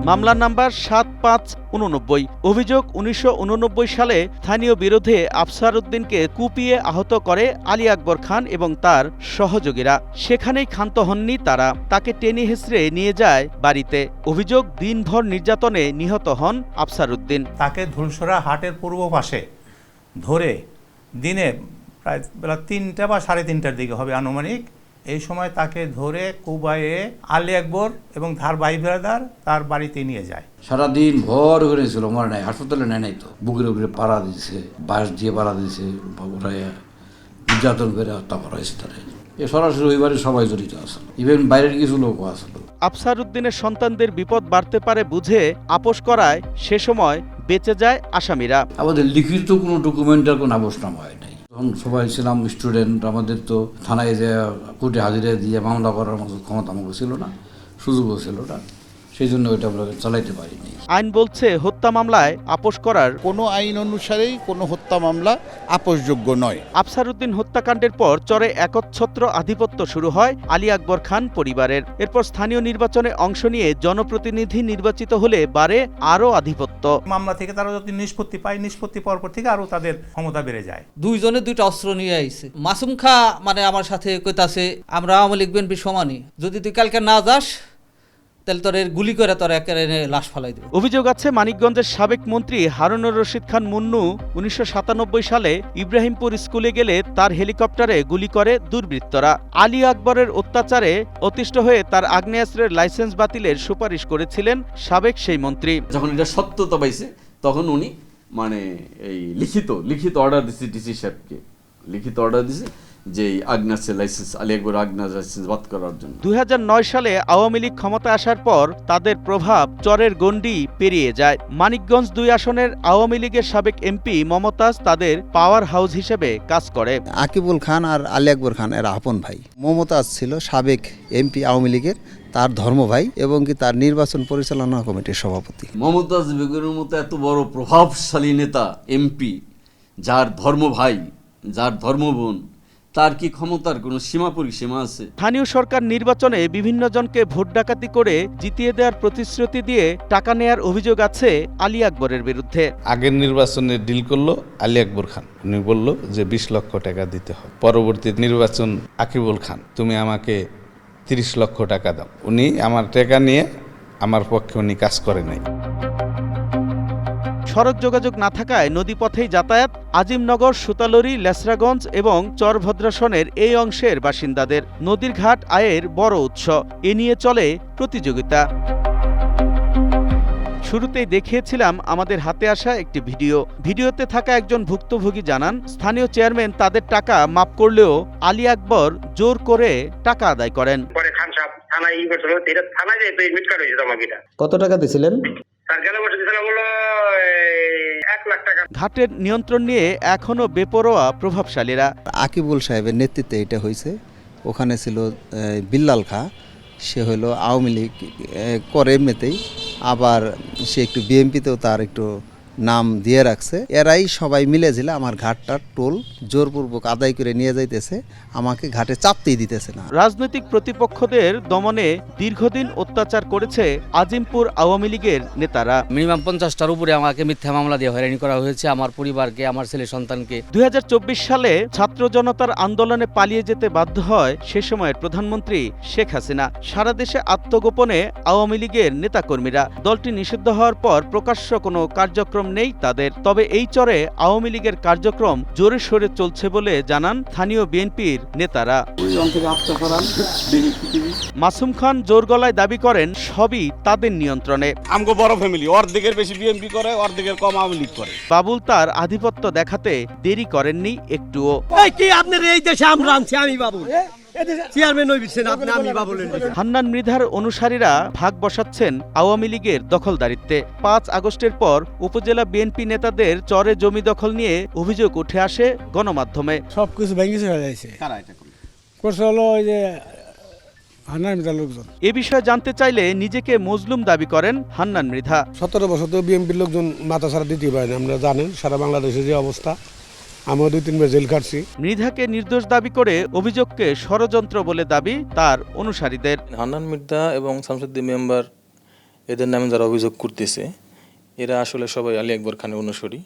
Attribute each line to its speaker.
Speaker 1: মামলা নাম্বার ৭৫89। অভিযোগ ১৯৮৯ সালে স্থানীয় বিরোধে আফসার উদ্দিনকে কুপিয়ে আহত করে আলী আকবর খান এবং তার সহযোগীরা। সেখানেই ক্ষান্ত হননি তারা, তাকে টেনে হেঁচড়ে নিয়ে যায় বাড়িতে। অভিযোগ দিনভর নির্যাতনে নিহত হন আফসার উদ্দিন।
Speaker 2: তাকে ধুলসরা হাটের পূর্ব পাশে ধরে দিনে প্রায় বেলা ৩টা বা ৩:৩০টার দিকে হবে আনুমানিক, এই সময় তাকে ধরে কুবাইয়ে আলী আকবর এবং তার ভাই ব্রাদার তার বাড়িতে নিয়ে যায়।
Speaker 3: সারাদিন ভর করেছিল, মরে নাই, হাসপাতালে নেয় নাই তো, বুকের উপরে পাড়া দিয়েছে, বাঁশ দিয়ে পাড়া দিয়েছে, নির্যাতন করে হত্যা করা হয়েছে তারা। এ সরাসরি ওই বাড়ির সবাই জড়িত আসলো, ইভেন বাইরের কিছু লোকও আসলো।
Speaker 1: আফসার উদ্দিনের সন্তানদের বিপদ বাড়তে পারে বুঝে আপোষ করায় সে সময় বেঁচে যায় আসামিরা।
Speaker 3: আমাদের লিখিত কোনো ডকুমেন্টের কোনো আবশ্যনামা হয় নাই। তখন সবাই ছিলাম স্টুডেন্ট, আমাদের তো থানায় যে কোর্টে হাজিরা দিয়ে মামলা করার মতো ক্ষমতা আমাকে ছিল না, সুযোগও ছিল না, সেই জন্য ওইটা আমরা চালাইতে পারিনি।
Speaker 1: আইন বলছে হত্যা মামলায় আপোষ করার
Speaker 4: কোনো আইন অনুসারেই কোনো হত্যা মামলা আপোষযোগ্য নয়।
Speaker 1: আফসার উদ্দিন হত্যাকাণ্ডের পর চরে একচ্ছত্র আধিপত্য শুরু হয় আলী আকবর খান পরিবারের। এরপর স্থানীয় নির্বাচনে অংশ নিয়ে জনপ্রতিনিধি নির্বাচিত হলে বাড়ে আরও আধিপত্য।
Speaker 2: মামলা থেকে তারা যদি নিষ্পত্তি পায়, নিষ্পত্তি পাওয়ার পর থেকে আরও তাদের ক্ষমতা বেড়ে যায়।
Speaker 5: দুইজনে দুইটা অস্ত্র নিয়ে আইছে। মাসুম খা মানে আমার সাথে কইতাছে আমরা আওয়ামী লীগ বিএনপি সমানই, যদি তুই কালকে না যাস তাহলে তোর গুলি করে তোর একেবারে লাশ ফালাই দেবে।
Speaker 1: অভিযোগ আছে মানিকগঞ্জের সাবেক মন্ত্রী হারুনুর রশিদ খান মুন্নু ১৯৯৭ সালে ইব্রাহিমপুর স্কুলে গেলে তার হেলিকপ্টারে গুলি করে দুর্বৃত্তরা। আলী আকবরের অত্যাচারে অতিষ্ঠ হয়ে তার আগ্নেয়াস্ত্রের লাইসেন্স বাতিলের সুপারিশ করেছিলেন সাবেক সেই মন্ত্রী।
Speaker 6: যখন এটা সত্যতা পাইছে তখন উনি মানে এই লিখিত অর্ডার দিচ্ছে ডিসি সাহেবকে, লিখিত অর্ডার দিছে যে আগ্নেয়াস্ত্রের লাইসেন্স, আলী আকবর আগ্নেয়াস্ত্রের লাইসেন্স বাদ করার জন্য।
Speaker 1: ২০০৯ সালে আওয়ামী লীগ ক্ষমতা আসার পর তাদের প্রভাব চরের গণ্ডি পেরিয়ে যায়। মানিকগঞ্জ ২ আসনের আওয়ামী লীগের সাবেক এমপি মমতাজ তাদের পাওয়ার হাউস হিসেবে কাজ করে।
Speaker 7: আকিবুল খান আর আলী আকবর খান এর আপন ভাই। মমতাজ ছিল সাবেক এমপি আওয়ামী লীগের, তার ধর্ম ভাই এবং কি তার নির্বাচন পরিচালনা কমিটির সভাপতি।
Speaker 6: মমতাজ বেগমের মতো এত বড় প্রভাবশালী নেতা এমপি, যার ধর্ম ভাই, যার ধর্ম বোন, তার কি ক্ষমতার কোনো পরিসীমা আছে?
Speaker 1: স্থানীয় সরকার নির্বাচনে বিভিন্ন জনকে ভোট ডাকাতি করে জিতিয়ে দেওয়ার প্রতিশ্রুতি দিয়ে টাকা নেয়ার অভিযোগ আছে আলী আকবরের বিরুদ্ধে।
Speaker 8: আগের নির্বাচনে ডিল করলো আলী আকবর খান, উনি বলল যে ২০ লক্ষ টাকা দিতে হবে। পরবর্তী নির্বাচন আকিবুল খান, তুমি আমাকে ৩০ লক্ষ টাকা দাও। উনি আমার টাকা নিয়ে আমার পক্ষে উনি কাজ করে নাই।
Speaker 1: সড়ক যোগাযোগ না থাকায় নদীপথেই যাতায়াত আজিমনগর, সুতালরি, লেসরাগঞ্জ এবং চরভদ্রাসনের এই অংশের বাসিন্দাদের। নদীর ঘাট আয়ের বড় উৎস, এ নিয়ে চলে প্রতিযোগিতা। শুরুতেই দেখিয়েছিলাম আমাদের হাতে আসা একটি ভিডিওতে থাকা একজন ভুক্তভোগী জানান স্থানীয় চেয়ারম্যান তাদের টাকা মাফ করলেও আলী আকবর জোর করে টাকা আদায় করেন।
Speaker 9: কত টাকা দিয়েছিলেন?
Speaker 1: ঘাটের নিয়ন্ত্রণ নিয়ে এখনো বেপরোয়া প্রভাবশালীরা।
Speaker 7: আকিবুল সাহেবের নেতৃত্বে এটা হয়েছে। ওখানে ছিল বিল্লাল খা, সে হলো আওয়ামী লীগ করে এমনিতেই, আবার সে একটু বিএনপিতেও তার একটু নাম দিয়ে রাখছে। এরাই সবাই মিলেছিল আমার ঘাটটার টোল জোরপূর্বক আদায় করে নিয়ে যাইতেছে, আমাকে ঘাটে চাপতেই দিতেছে না।
Speaker 1: রাজনৈতিক প্রতিপক্ষদের দমনে দীর্ঘদিন অত্যাচার করেছে আজিমপুর আওয়ামী লীগের নেতারা।
Speaker 5: মিনিমাম 50টার উপরে আমাকে মিথ্যা মামলা দিয়ে হয়রানি করা হয়েছে, আমার পরিবারকে, আমার ছেলে সন্তানকে।
Speaker 1: ২০২৪ সালে ছাত্র জনতার আন্দোলনে পালিয়ে যেতে বাধ্য হয় সে সময়ের প্রধানমন্ত্রী শেখ হাসিনা। সারা দেশে আত্মগোপনে আওয়ামী লীগের নেতাকর্মীরা। দলটি নিষিদ্ধ হওয়ার পর প্রকাশ্য কোনো কার্যক্রম নেই তাদের। তবে এই চরে আওয়ামী লীগের কার্যক্রম জোরে সোরে চলছে বলে জানান স্থানীয় বিএনপির নেতারা। মাসুম খান জোর গলায় দাবি করেন সবই তাদের নিয়ন্ত্রণে।
Speaker 10: আমগো বড় ফ্যামিলি, অর্ধেকের বেশি বিএনপি করে, অর্ধেকের কম আওয়ামী লীগ করে।
Speaker 1: বাবুল তার আধিপত্য দেখাতে দেরি করেননি একটুও।
Speaker 9: এই দেশে আমরা আনছি, আমি বাবুল
Speaker 1: হান্নান মৃধার অনুসারীরা ভাগ বসাচ্ছেন আওয়ামী লীগের দখলদারিত্বে। ৫ আগস্টের পর উপজেলা বিএনপি নেতাদের চরে জমি দখল নিয়ে অভিযোগ উঠে আসে গণমাধ্যমে।
Speaker 9: সবকিছু ভেঙে চলে যাচ্ছে।
Speaker 1: এ বিষয়ে জানতে চাইলে নিজেকে মজলুম দাবি করেন হান্নান মৃধা।
Speaker 9: 17 বছর তো বিএনপির লোকজন মাথা ছাড়া দিতে পারে না, আমরা জানেন সারা বাংলাদেশে যে অবস্থা। আমরা 2-3 বার জেল খাটছি।
Speaker 1: মৃধাকে নির্দোষ দাবি করে অভিযোগকে ষড়যন্ত্র বলে দাবি তার অনুসারীদের।
Speaker 11: হান্নান মৃধা এবং শামসুদ্দিন মেম্বার এদের নামে যারা অভিযোগ করতেছে এরা আসলে সবাই আলী আকবর খানের অনুসারী।